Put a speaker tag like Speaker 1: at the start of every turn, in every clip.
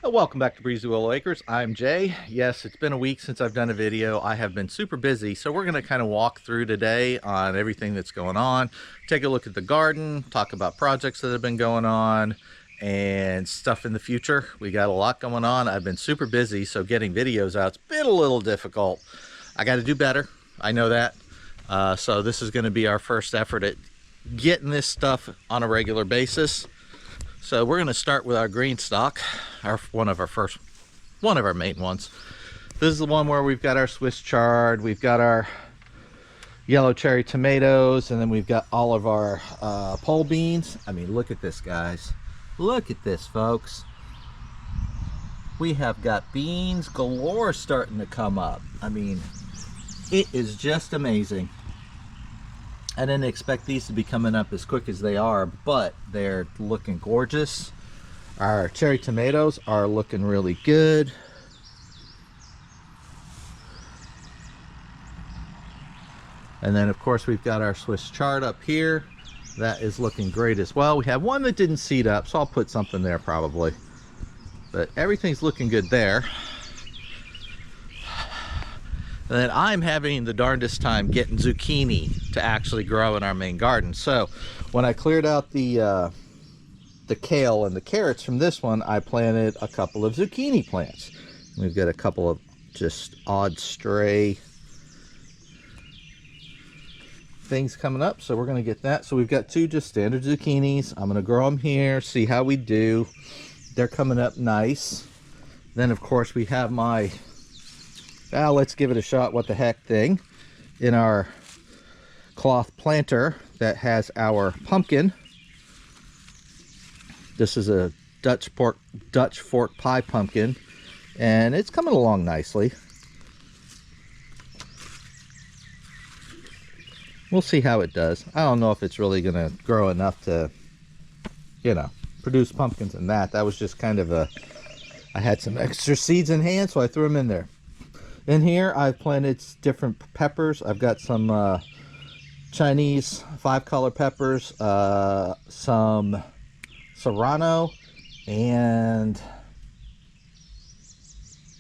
Speaker 1: Welcome back to Breezy Willow Acres. I'm Jay. Yes, it's been a week since I've done a video. I have been super busy, so we're going to kind of walk through today on everything that's going on, take a look at the garden, talk about projects that have been going on, and stuff in the future. We got a lot going on. I've been super busy, so getting videos out's been a little difficult. I got to do better. I know that. So this is going to be our first effort at getting this stuff on a regular basis. So we're going to start with our green stock, one of our main ones. This is the one where we've got our Swiss chard, we've got our yellow cherry tomatoes, and then we've got all of our pole beans. I mean, look at this, guys. Look at this, folks. We have got beans galore starting to come up. I mean, it is just amazing. I didn't expect these to be coming up as quick as they are, but they're looking gorgeous. Our cherry tomatoes are looking really good. And then of course we've got our Swiss chard up here. That is looking great as well. We have one that didn't seed up, so I'll put something there probably. But everything's looking good there. And then I'm having the darndest time getting zucchini to actually grow in our main garden. So when I cleared out the kale and the carrots from this one, I planted a couple of zucchini plants. We've got a couple of just odd stray things coming up, so we're going to get that. So we've got two just standard zucchinis. I'm going to grow them here, see how we do. They're coming up nice. Then of course we have my let's give it a shot, what the heck thing in our cloth planter that has our pumpkin. This is a Dutch fork pie pumpkin, and it's coming along nicely. We'll see how it does. I don't know if it's really gonna grow enough to, you know, produce pumpkins and that. That was just kind of I had some extra seeds in hand, so I threw them in there. In here, I've planted different peppers. I've got some Chinese 5-color peppers, some serrano, and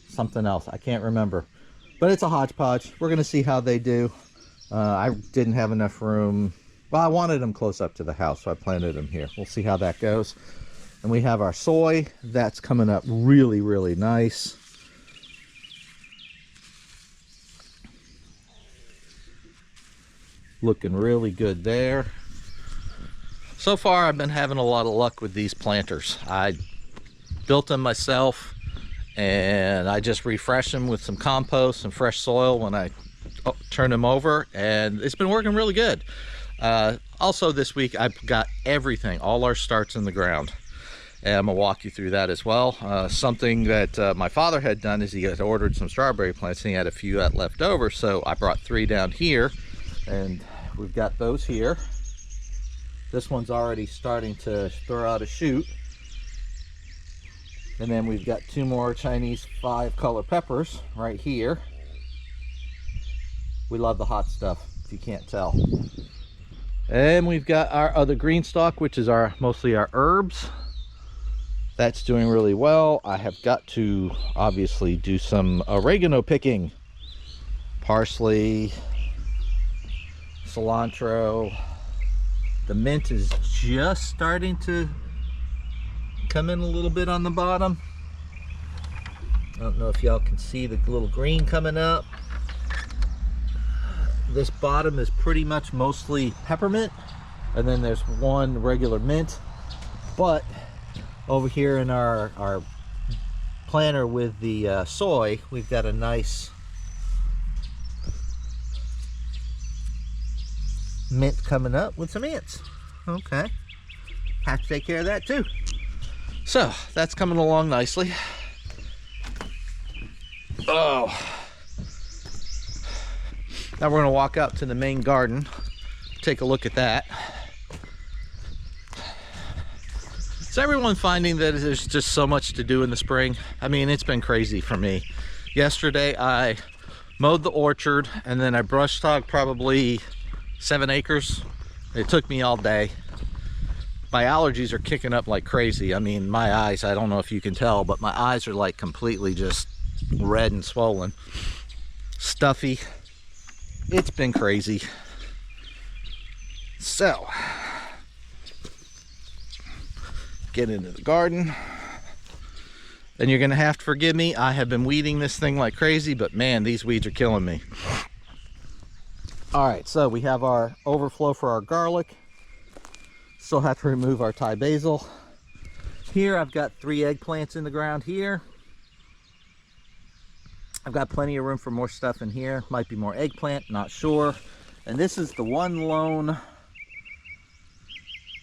Speaker 1: something else. I can't remember. But it's a hodgepodge. We're going to see how they do. I didn't have enough room. Well, I wanted them close up to the house, so I planted them here. We'll see how that goes. And we have our soy. That's coming up really, really nice. Looking really good there. So far I've been having a lot of luck with these planters. I built them myself, and I just refresh them with some compost and fresh soil when I turn them over, and it's been working really good. Also this week I've got everything, all our starts in the ground, and I'm gonna walk you through that as well. Something that my father had done is he had ordered some strawberry plants, and he had a few left over, so I brought 3 down here. And we've got those here. This one's already starting to throw out a shoot. And then we've got 2 more Chinese 5-color peppers right here. We love the hot stuff, if you can't tell. And we've got our other green stalk, which is mostly our herbs. That's doing really well. I have got to obviously do some oregano picking. Parsley, cilantro. The mint is just starting to come in a little bit on the bottom. I don't know if y'all can see the little green coming up. This bottom is pretty much mostly peppermint, and then there's one regular mint. But over here in our planter with the soy, we've got a nice mint coming up with some ants. Okay, have to take care of that too. So that's coming along nicely. Oh, now we're going to walk out to the main garden, take a look at that. Is everyone finding that there's just so much to do in the spring? I mean, it's been crazy for me. Yesterday I mowed the orchard, and then I brush hogged probably 7 acres. It took me all day. My allergies are kicking up like crazy. I mean, my eyes, I don't know if you can tell, but my eyes are like completely just red and swollen. Stuffy. It's been crazy. So, get into the garden. And you're gonna have to forgive me. I have been weeding this thing like crazy, but man, these weeds are killing me. All right, so we have our overflow for our garlic. Still have to remove our Thai basil. Here I've got 3 eggplants in the ground here. I've got plenty of room for more stuff in here. Might be more eggplant, not sure. And this is the one lone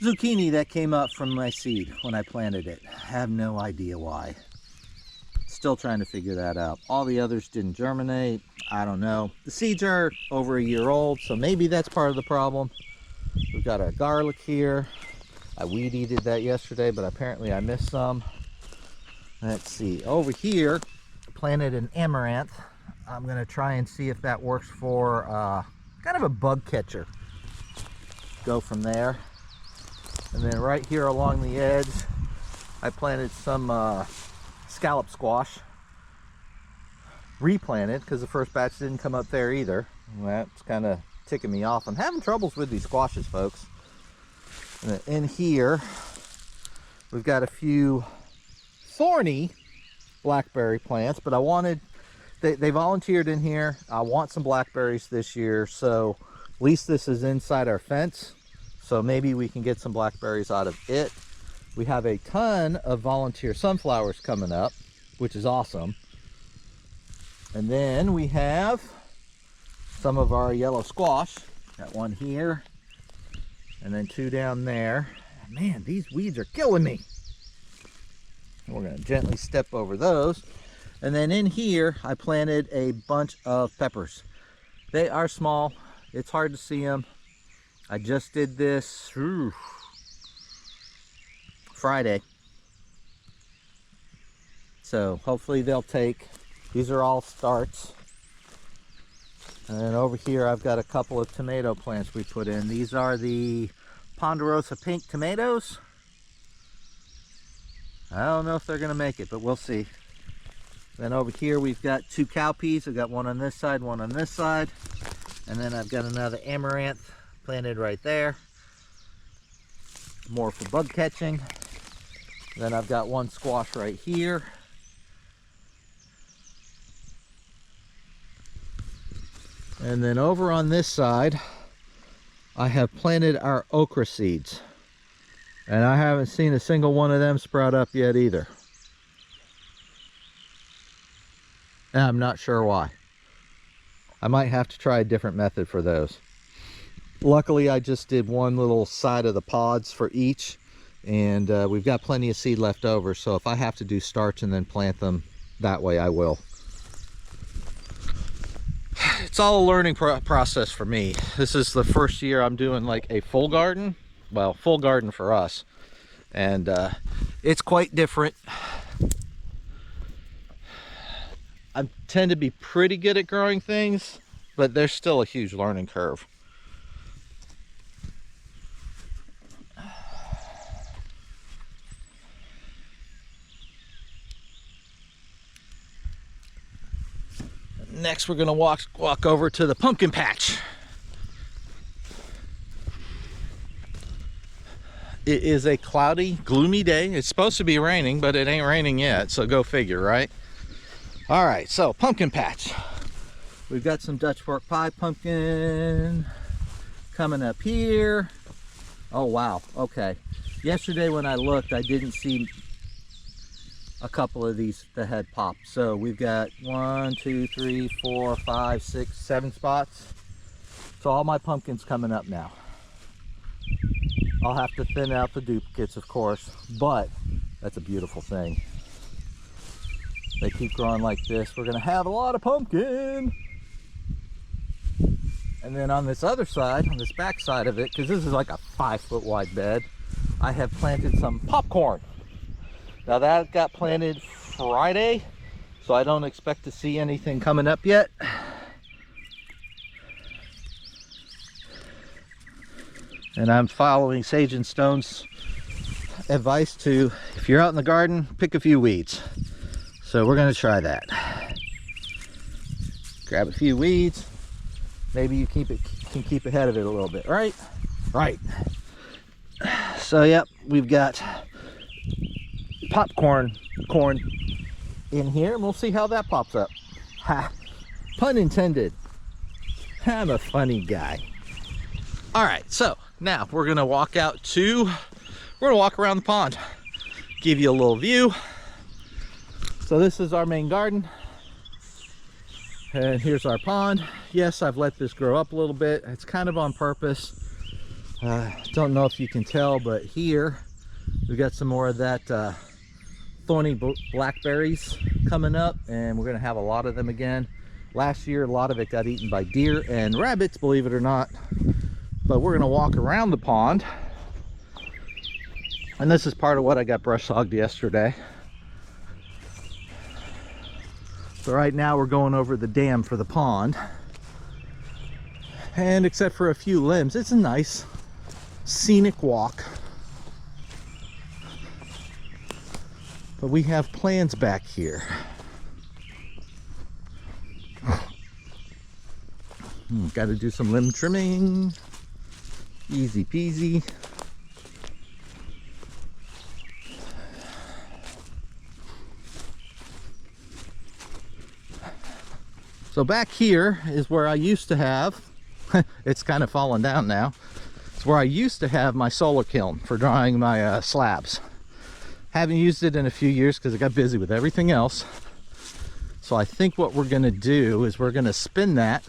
Speaker 1: zucchini that came up from my seed when I planted it. I have no idea why. Still trying to figure that out. All the others didn't germinate. I don't know. The seeds are over a year old, so maybe that's part of the problem. We've got our garlic here. I weed-eated that yesterday, but apparently I missed some. Let's see. Over here, I planted an amaranth. I'm going to try and see if that works for kind of a bug catcher. Go from there. And then right here along the edge, I planted some scallop squash. Replanted, because the first batch didn't come up there either. That's kind of ticking me off. I'm having troubles with these squashes, folks. And in here, we've got a few thorny blackberry plants, but I wanted, they volunteered in here. I want some blackberries this year, so at least this is inside our fence, so maybe we can get some blackberries out of it. We have a ton of volunteer sunflowers coming up, which is awesome. And then we have some of our yellow squash. Got one here, and then 2 down there. Man, these weeds are killing me. We're gonna gently step over those. And then in here, I planted a bunch of peppers. They are small. It's hard to see them. I just did this Friday. So hopefully they'll take. These are all starts. And then over here, I've got a couple of tomato plants we put in. These are the Ponderosa pink tomatoes. I don't know if they're gonna make it, but we'll see. Then over here, we've got 2 cowpeas. I've got one on this side, one on this side. And then I've got another amaranth planted right there. More for bug catching. Then I've got 1 squash right here. And then over on this side, I have planted our okra seeds. And I haven't seen a single one of them sprout up yet either. And I'm not sure why. I might have to try a different method for those. Luckily, I just did one little side of the pods for each. And we've got plenty of seed left over. So if I have to do starts and then plant them that way, I will. It's all a learning process for me. This is the first year I'm doing like a full garden. Well, full garden for us. And it's quite different. I tend to be pretty good at growing things, but there's still a huge learning curve. Next, we're gonna walk over to the pumpkin patch. It is a cloudy, gloomy day. It's supposed to be raining, but it ain't raining yet, so go figure, right? All right, so pumpkin patch. We've got some Dutch fork pie pumpkin coming up here. Oh, wow, okay. Yesterday when I looked, I didn't see a couple of these that had popped. So we've got 1, 2, 3, 4, 5, 6, 7 spots. So all my pumpkins coming up now. I'll have to thin out the duplicates, of course, but that's a beautiful thing. They keep growing like this, we're gonna have a lot of pumpkin. And then on this other side, on this back side of it, because this is like a 5-foot wide bed, I have planted some popcorn. Now that got planted Friday, so I don't expect to see anything coming up yet. And I'm following Sage and Stone's advice to, if you're out in the garden, pick a few weeds. So we're gonna try that. Grab a few weeds. Maybe you can keep ahead of it a little bit, right? Right. So yep, we've got corn in here, and we'll see how that pops up. Ha, pun intended. I'm a funny guy. All right, so now we're gonna walk around the pond, give you a little view. So this is our main garden, and here's our pond. Yes, I've let this grow up a little bit. It's kind of on purpose. Don't know if you can tell, but here we've got some more of that thorny blackberries coming up, and we're gonna have a lot of them again. Last year, a lot of it got eaten by deer and rabbits, believe it or not. But we're gonna walk around the pond, and this is part of what I got brush hogged yesterday. So right now we're going over the dam for the pond, and except for a few limbs, it's a nice scenic walk. But we have plans back here. Got to do some limb trimming. Easy peasy. So back here is where I used to have, it's kind of fallen down now. It's where I used to have my solar kiln for drying my slabs. Haven't used it in a few years because I got busy with everything else. So I think what we're gonna do is we're gonna spin that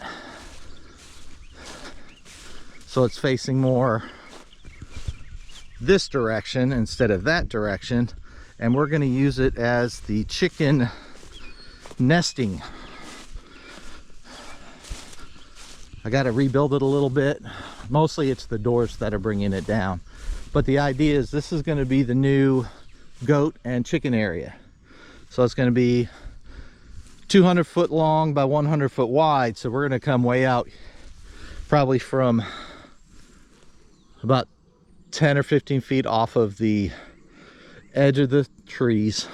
Speaker 1: so it's facing more this direction instead of that direction, and we're gonna use it as the chicken nesting. I got to rebuild it a little bit. Mostly it's the doors that are bringing it down. But the idea is this is going to be the new goat and chicken area. So it's going to be 200 foot long by 100 foot wide. So we're going to come way out, probably from about 10 or 15 feet off of the edge of the trees,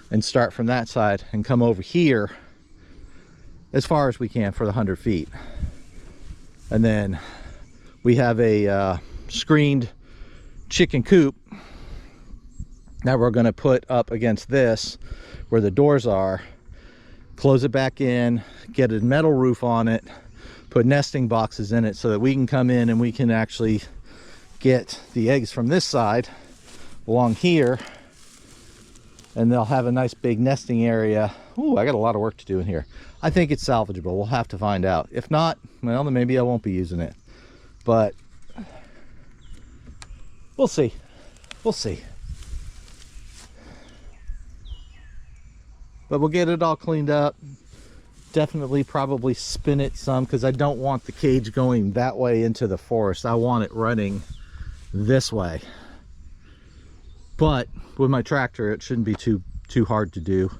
Speaker 1: and start from that side and come over here as far as we can for the 100 feet. And then we have a screened chicken coop that we're going to put up against this where the doors are, close it back in, get a metal roof on it, put nesting boxes in it so that we can come in and we can actually get the eggs from this side along here, and they'll have a nice big nesting area. Ooh, I got a lot of work to do in here. I think it's salvageable. We'll have to find out. If not, well, then maybe I won't be using it. But we'll see. We'll see. But we'll get it all cleaned up. Definitely probably spin it some, because I don't want the cage going that way into the forest. I want it running this way. But with my tractor, it shouldn't be too hard to do.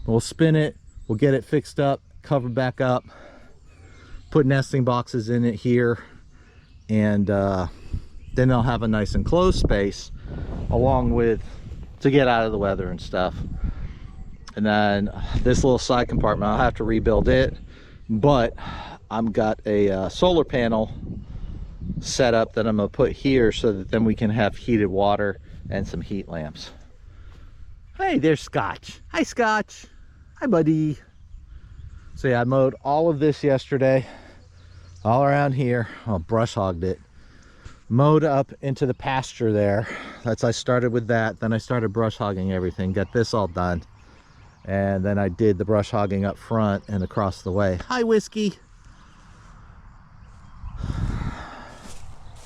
Speaker 1: We'll spin it, we'll get it fixed up, covered back up, put nesting boxes in it here, and then they'll have a nice enclosed space along with, to get out of the weather and stuff. And then this little side compartment, I'll have to rebuild it, but I've got a solar panel set up that I'm gonna put here so that then we can have heated water and some heat lamps. Hey, there's Scotch. Hi, Scotch. Hi, buddy. So yeah, I mowed all of this yesterday, all around here. Oh, brush hogged it. Mowed up into the pasture there. I started with that. Then I started brush hogging everything. Got this all done. And then I did the brush hogging up front and across the way. Hi, Whiskey.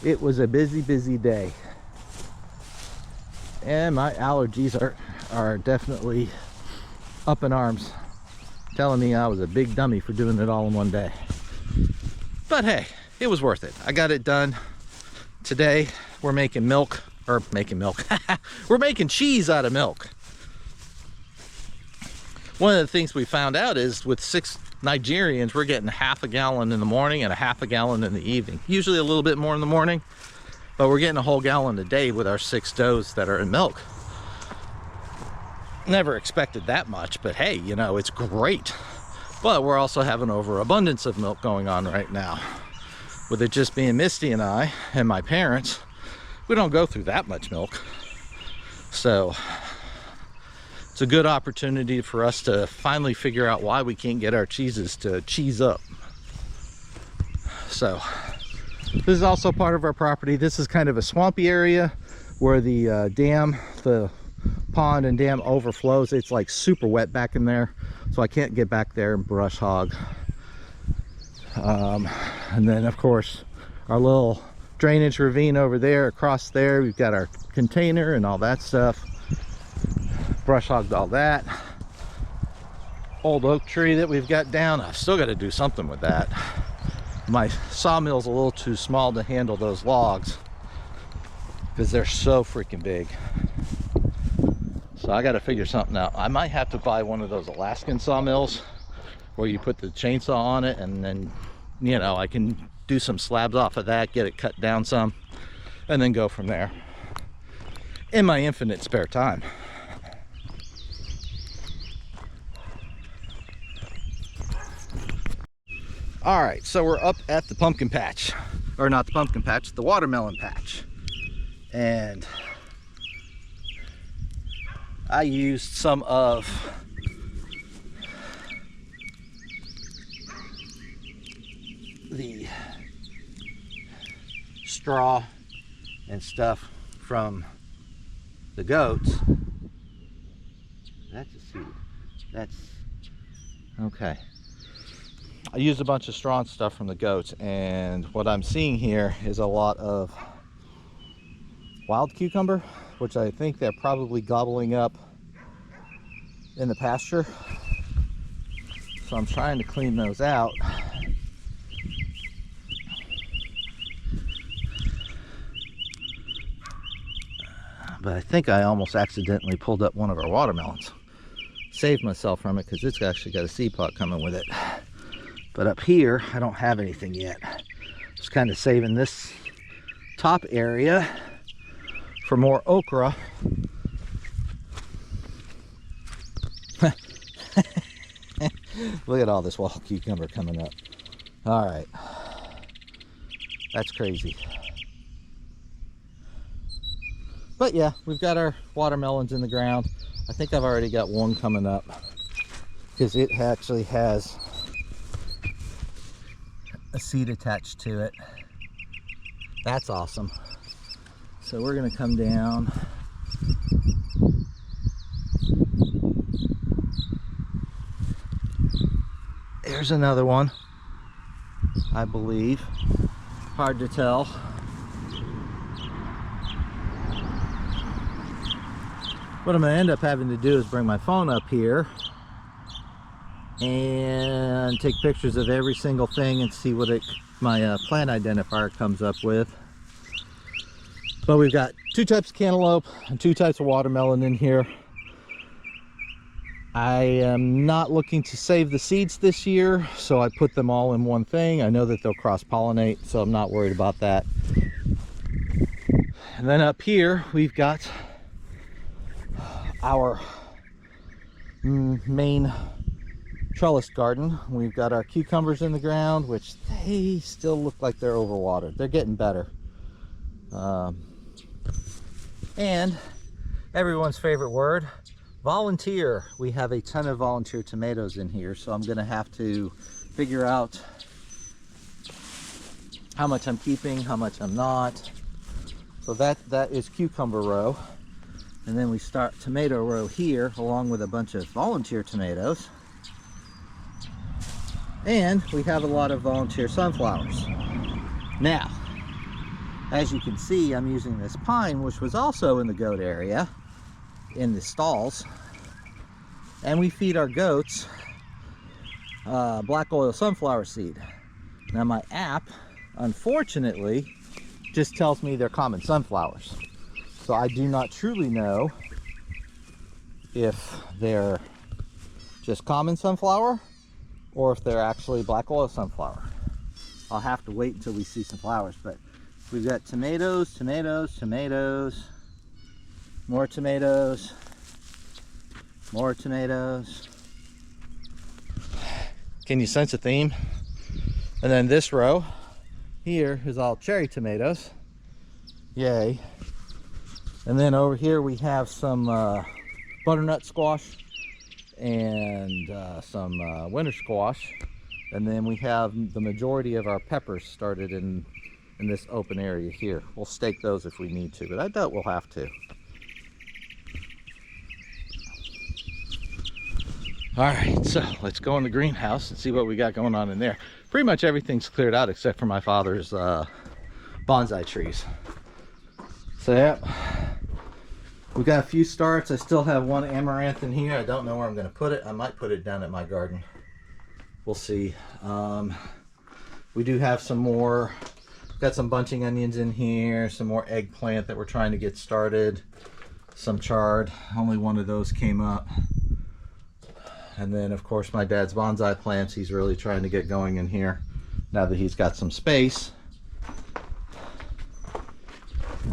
Speaker 1: It was a busy, busy day. And my allergies are definitely up in arms, telling me I was a big dummy for doing it all in one day. But hey, it was worth it. I got it done. Today we're making milk, or we're making cheese out of milk. One of the things we found out is with 6 Nigerians, we're getting half a gallon in the morning and a half a gallon in the evening. Usually a little bit more in the morning. but we're getting a whole gallon a day with our 6 does that are in milk. Never expected that much, but hey, you know, it's great. But we're also having overabundance of milk going on right now. With it just being Misty and I and my parents, we don't go through that much milk. So it's a good opportunity for us to finally figure out why we can't get our cheeses to cheese up. So this is also part of our property. This is kind of a swampy area where the dam, the pond and dam overflows. It's like super wet back in there, so I can't get back there and brush hog. And then of course our little drainage ravine over there, across there we've got our container and all that stuff. Brush hogged all that. Old oak tree that we've got down, I've still got to do something with that. My sawmill's a little too small to handle those logs because they're so freaking big. So I got to figure something out. I might have to buy one of those Alaskan sawmills where you put the chainsaw on it, and then, you know, I can do some slabs off of that, get it cut down some, and then go from there in my infinite spare time. All right, so we're up at the pumpkin patch, or not the pumpkin patch, the watermelon patch. And I used some of the straw and stuff from the goats. That's a seed. That's okay. I used a bunch of straw and stuff from the goats, and what I'm seeing here is a lot of wild cucumber, which I think they're probably gobbling up in the pasture. So I'm trying to clean those out. But I think I almost accidentally pulled up one of our watermelons. Saved myself from it because it's actually got a seed pod coming with it. But up here, I don't have anything yet. Just kind of saving this top area for more okra. Look at all this wild cucumber coming up. All right, that's crazy. But yeah, we've got our watermelons in the ground. I think I've already got one coming up because it actually has a seed attached to it. That's awesome. So we're gonna come down. There's another one, I believe. Hard to tell. What I'm gonna end up having to do is bring my phone up here and take pictures of every single thing and see what my plant identifier comes up with. But we've got 2 types of cantaloupe and 2 types of watermelon in here. I am not looking to save the seeds this year, so I put them all in one thing. I know that they'll cross-pollinate, so I'm not worried about that. And then up here, we've got our main trellis garden. We've got our cucumbers in the ground, which they still look like they're overwatered. They're getting better. And everyone's favorite word, volunteer. We have a ton of volunteer tomatoes in here, so I'm gonna have to figure out how much I'm keeping, how much I'm not. So that is cucumber row. And then we start tomato row here, along with a bunch of volunteer tomatoes. And we have a lot of volunteer sunflowers. Now, as you can see, I'm using this pine, which was also in the goat area, in the stalls. And we feed our goats black oil sunflower seed. Now my app, unfortunately, just tells me they're common sunflowers. So I do not truly know if they're just common sunflower or if they're actually black oil sunflower. I'll have to wait until we see some flowers, but We've got tomatoes, more tomatoes, more tomatoes. Can you sense a theme? And then this row here is all cherry tomatoes. Yay. And then over here we have some butternut squash and some winter squash. And then we have the majority of our peppers started in this open area here. We'll stake those if we need to, but I doubt we'll have to. All right, so let's go in the greenhouse and see what we got going on in there. Pretty much everything's cleared out except for my father's bonsai trees. So yeah, we got a few starts. I still have one amaranth in here. I don't know where I'm gonna put it. I might put it down at my garden. We'll see. We do have some more, got some bunching onions in here, some more eggplant that we're trying to get started, some chard. Only one of those came up. And then of course my dad's bonsai plants, he's really trying to get going in here now that he's got some space.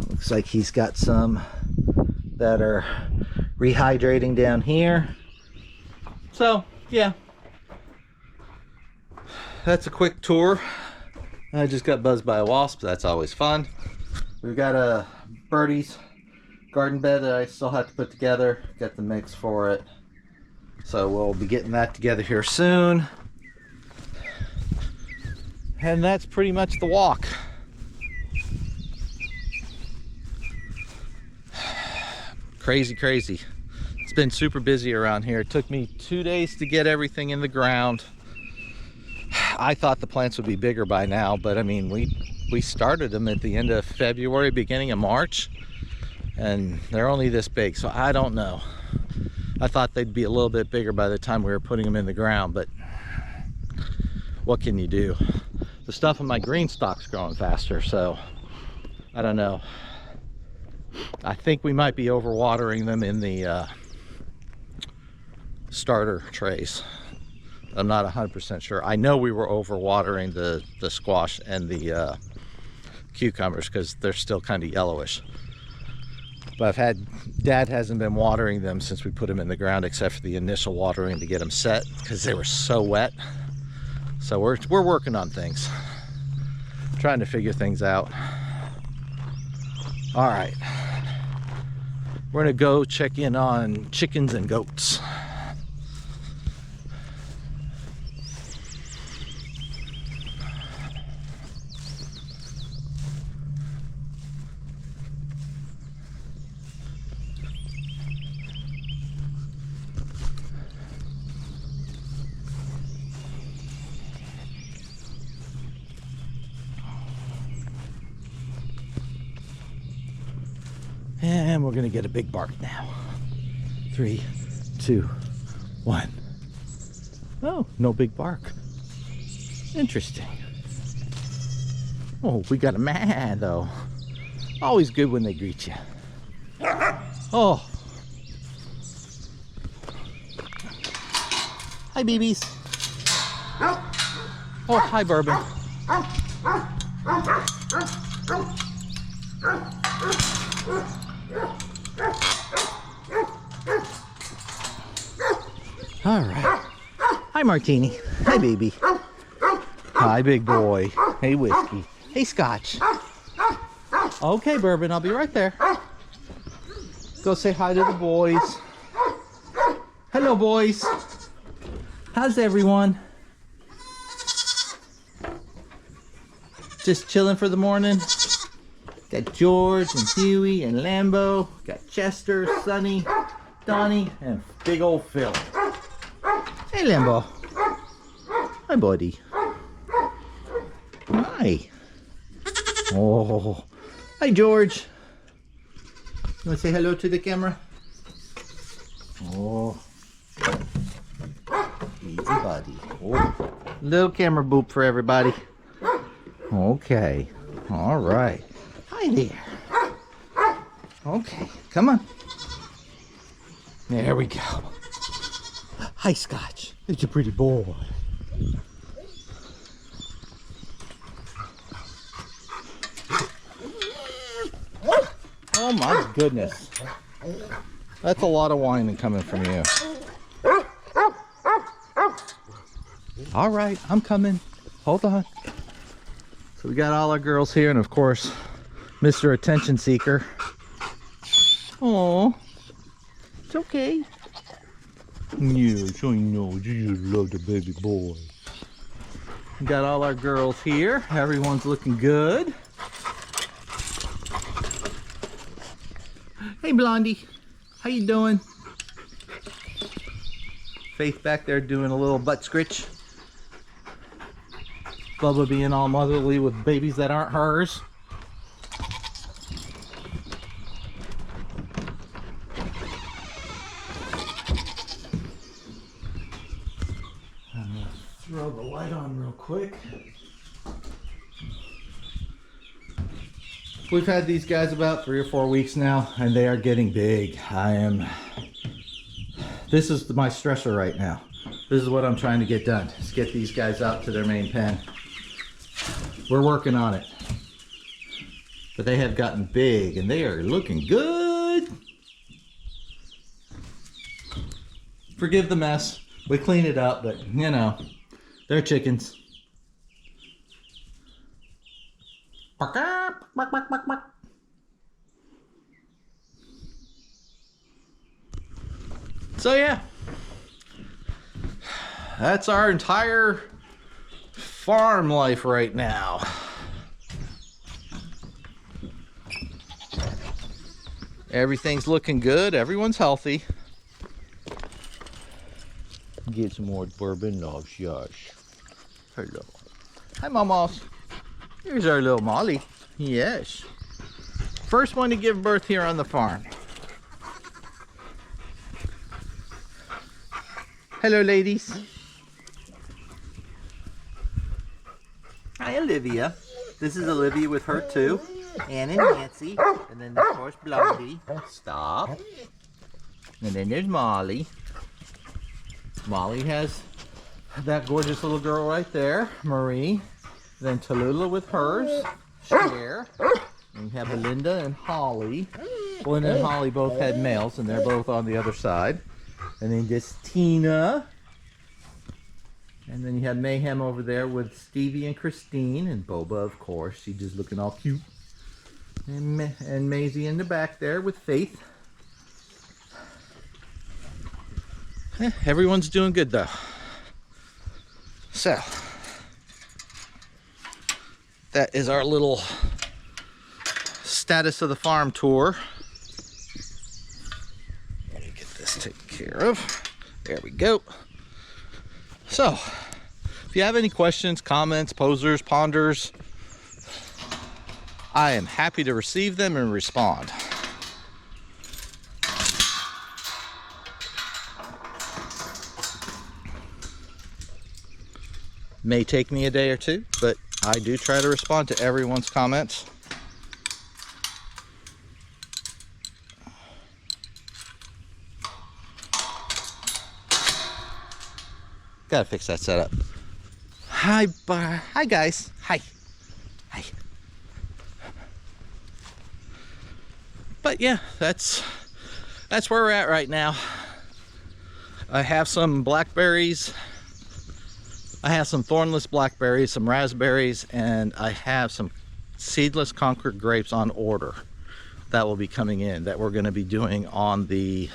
Speaker 1: Looks like he's got some that are rehydrating down here. So yeah, that's a quick tour. I just got buzzed by a wasp. That's always fun. We've got a birdie's garden bed that I still have to put together. Got the mix for it. So we'll be getting that together here soon. And that's pretty much the walk. Crazy, crazy. It's been super busy around here. It took me 2 days to get everything in the ground. I thought the plants would be bigger by now, but I mean, we started them at the end of February, beginning of March, and they're only this big, so I don't know. I thought they'd be a little bit bigger by the time we were putting them in the ground, but what can you do? The stuff in my green stock's growing faster, so I don't know. I think we might be overwatering them in the starter trays. I'm not 100% sure. I know we were overwatering the squash and the cucumbers because they're still kind of yellowish. But Dad hasn't been watering them since we put them in the ground, except for the initial watering to get them set because they were so wet. So we're working on things, trying to figure things out. All right, we're gonna go check in on chickens and goats. And we're gonna get a big bark now. 3, 2, 1. Oh, no big bark. Interesting. Oh, we got a man though. Always good when they greet you. Oh. Hi, babies. Oh, hi, Bourbon. All right. Hi, Martini. Hi, baby. Hi, big boy. Hey, Whiskey. Hey, Scotch. Okay, Bourbon, I'll be right there. Go say hi to the boys. Hello, boys. How's everyone? Just chilling for the morning. Got George and Huey and Lambo. Got Chester, Sonny, Donnie, and big old Phil. Hey, Lambo. Hi, buddy. Hi. Oh. Hi, George. You want to say hello to the camera? Oh. Easy, buddy. Oh. Little camera boop for everybody. Okay. All right. Hi there. Okay. Come on. There we go. Hi, Scotch. It's a pretty boy. Oh my goodness. That's a lot of whining coming from you. All right, I'm coming. Hold on. So we got all our girls here, and of course, Mr. Attention Seeker. Oh, it's okay. Yes, I know. You just love the baby boy. We got all our girls here. Everyone's looking good. Hey, Blondie. How you doing? Faith back there doing a little butt scritch. Bubba being all motherly with babies that aren't hers. I'm gonna throw the light on real quick. We've had these guys about 3 or 4 weeks now, and they are getting big. This is my stressor right now. This is what I'm trying to get done, is get these guys out to their main pen. We're working on it. But they have gotten big, and they are looking good. Forgive the mess. We clean it up, but you know, they're chickens. So yeah, that's our entire farm life right now. Everything's looking good. Everyone's healthy. Get some more bourbon. Oh, shush. Hello. Hi, Mamas. Here's our little Molly. Yes. First one to give birth here on the farm. Hello, ladies. Hi, Olivia. This is Olivia with her two. Ann and Nancy. And then, of course, Blondie. Stop. And then there's Molly. Molly has that gorgeous little girl right there, Marie. Then Tallulah with hers, Cher. And you have Belinda and Holly. Belinda and Holly both had males, and they're both on the other side. And then just Tina. And then you have Mayhem over there with Stevie and Christine. And Boba, of course. She's just looking all cute. And Maisie in the back there with Faith. Everyone's doing good, though. So, that is our little status of the farm tour. Let me get this taken care of. There we go. So, if you have any questions, comments, posers, ponders, I am happy to receive them and respond. May take me a day or two, but I do try to respond to everyone's comments. Gotta fix that setup. Hi guys. Hi. But yeah, that's where we're at right now. I have some blackberries. I have some thornless blackberries, some raspberries, and I have some seedless Concord grapes on order that will be coming in, that we're going to be doing on the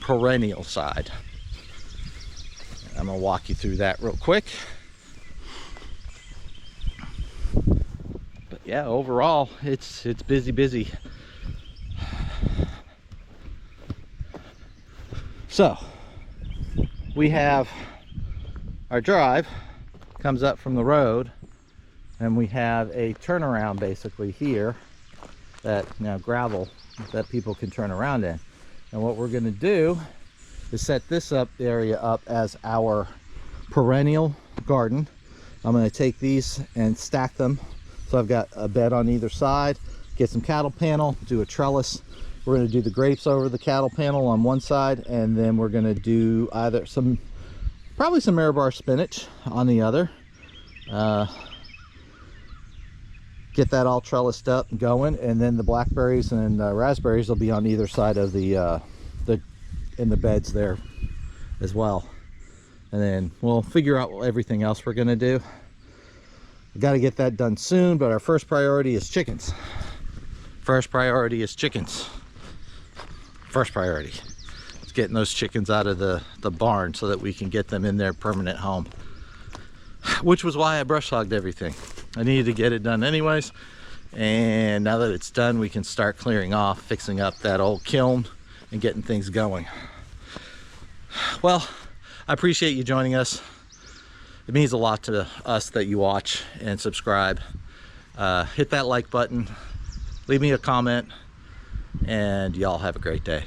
Speaker 1: perennial side. I'm going to walk you through that real quick. But yeah, overall, it's busy. So, we have our drive comes up from the road, and we have a turnaround basically here, that gravel that people can turn around in. And what we're going to do is set this area up as our perennial garden. I'm going to take these and stack them, so I've got a bed on either side, get some cattle panel, do a trellis. We're going to do the grapes over the cattle panel on one side, and then we're going to do either probably some Mirabar spinach on the other. get that all trellised up and going, and then the blackberries and raspberries will be on either side of the in the beds there as well. And then we'll figure out everything else we're gonna do. We got to get that done soon, but our first priority is chickens. First priority is chickens. First priority is getting those chickens out of the barn so that we can get them in their permanent home, which was why I brush hogged everything. I needed to get it done anyways, and now that it's done, we can start clearing off, fixing up that old kiln and getting things going. Well, I appreciate you joining us. It means a lot to us that you watch and subscribe. Hit that like button, leave me a comment, and y'all have a great day.